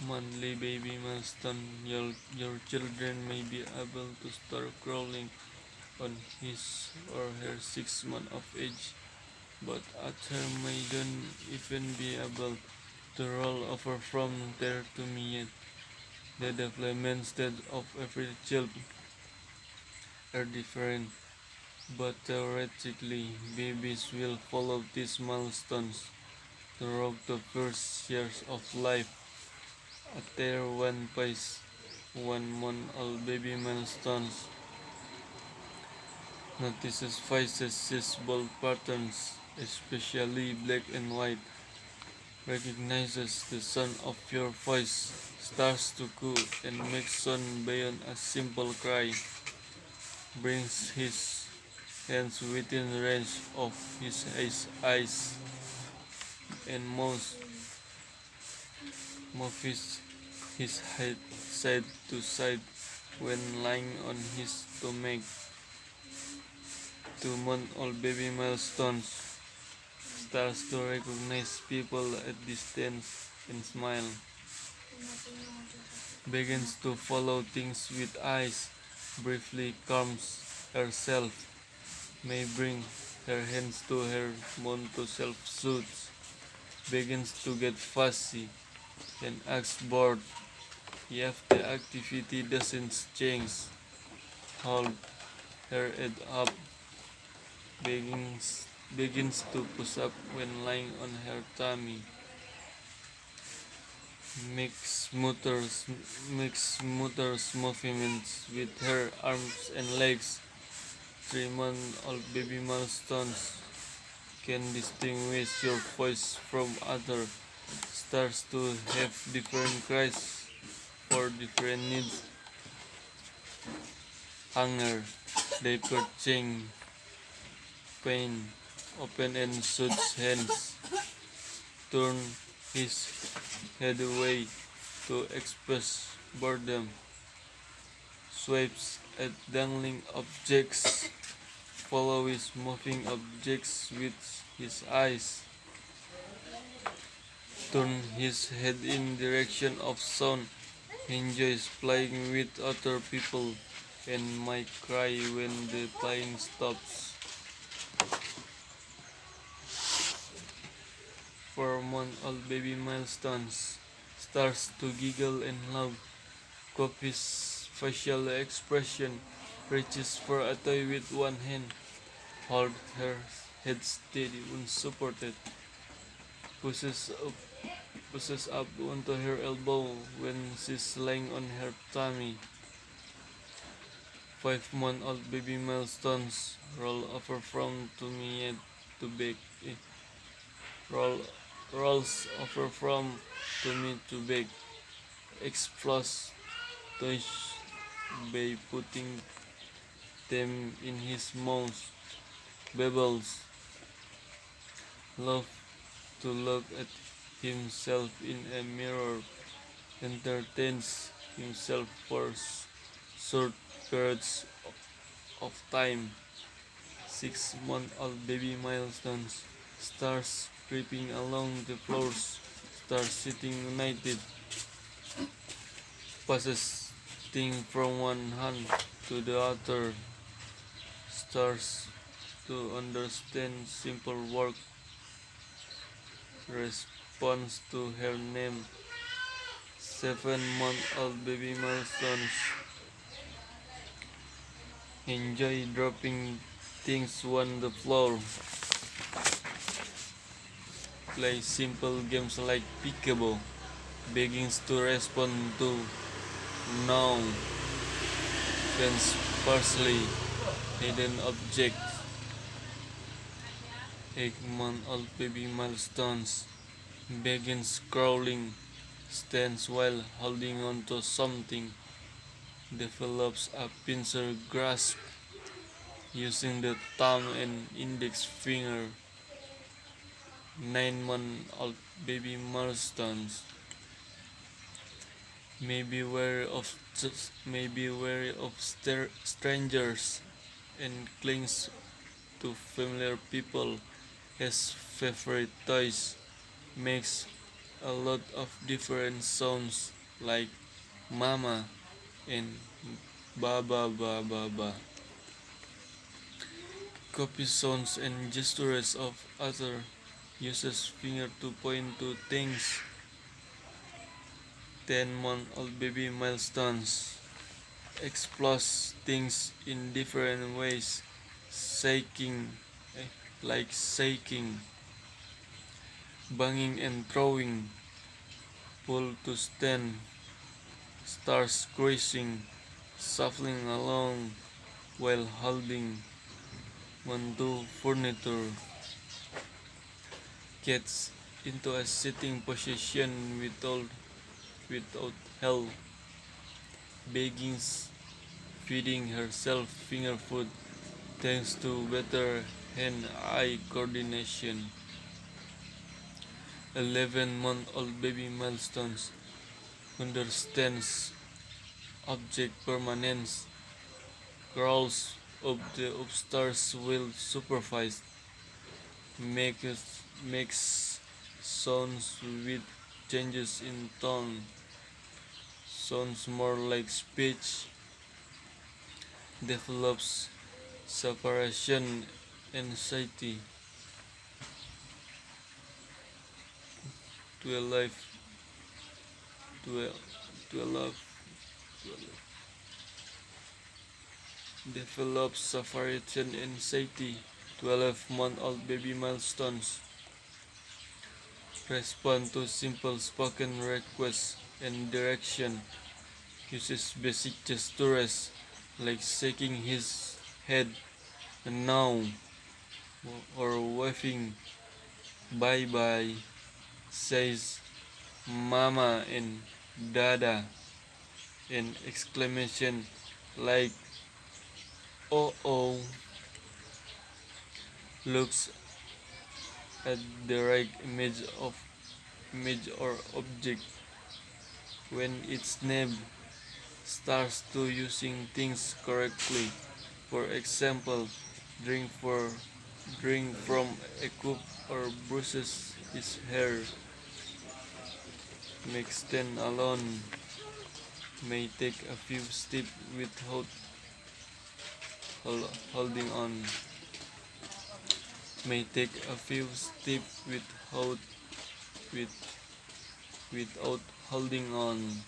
monthly baby milestone. Your children may be able to start crawling on his or her 6 month of age, but at term may don't even be able to roll over from there to me yet. The development stage of every child are different, but theoretically babies will follow these milestones throughout the first years of life. At their 1 month old baby milestones notices faces bold patterns, especially black and white, recognizes the sound of your voice, starts to coo and makes sound beyond a simple cry, brings his hands within range of his eyes and moves his head side to side when lying on his stomach. 2 month old baby milestones starts to recognize people at distance and smile, begins to follow things with eyes, briefly calms herself, may bring her hands to her mouth to self-soothe, begins to get fussy and acts bored. If the activity doesn't change, hold her head up, begins to push up when lying on her tummy, makes motors movements with her arms and legs. 3 month old baby milestones can distinguish your voice from other, starts to have different cries for different needs, hunger, diaper change, pain, open and shoots hands, turn his head away to express boredom, swipes at dangling objects, follows moving objects with his eyes, turn his head in direction of sound, enjoys playing with other people, and might cry when the playing stops. 4 month old baby milestones starts to giggle and laugh, copies facial expression, reaches for a toy with one hand, hold her head steady unsupported, pushes up, pushes up onto her elbow when she's lying on her tummy. 5 month old baby milestones roll over from tummy to back, roll rolls over from tummy to back, explodes toys by putting them in his mouth, babbles, love to look at himself in a mirror, entertains himself for short periods of time. 6 month old baby milestones starts creeping along the floors, starts sitting united, passes thing from one hand to the other, starts to understand simple work, responds to her name. 7 month old baby milestones enjoy dropping things on the floor, play simple games like peekaboo, begins to respond to no, then sparsely hidden objects. 8 month old baby milestones begins crawling, stands while holding on to something, develops a pincer grasp using the thumb and index finger. 9 month old baby milestones may be wary of strangers and clings to familiar people as favorite toys, makes a lot of different sounds like mama and ba. Copy sounds and gestures of other uses finger to point to things. 10-month-old baby milestones. Explores things in different ways. Shaking, like shaking, banging and throwing, pull to stand, starts cruising, shuffling along while holding onto furniture, gets into a sitting position without help, begging, feeding herself finger food thanks to better hand-eye coordination. 11-month-old baby milestones, understands object permanence, crawls up the upstairs while supervised, makes sounds with changes in tone, sounds more like speech, develops separation anxiety, 12 12 12 develops separation anxiety. 12-month-old baby milestones, respond to simple spoken requests and direction, uses basic gestures like shaking his head and now or waving bye bye, says mama and dada, and exclamation like oh oh, looks at the right image or object when it's named, starts to using things correctly. For example, drink for drink from a cup or brushes his hair. Make stand alone. May take a few steps without holding on. May take a few steps with, without holding on.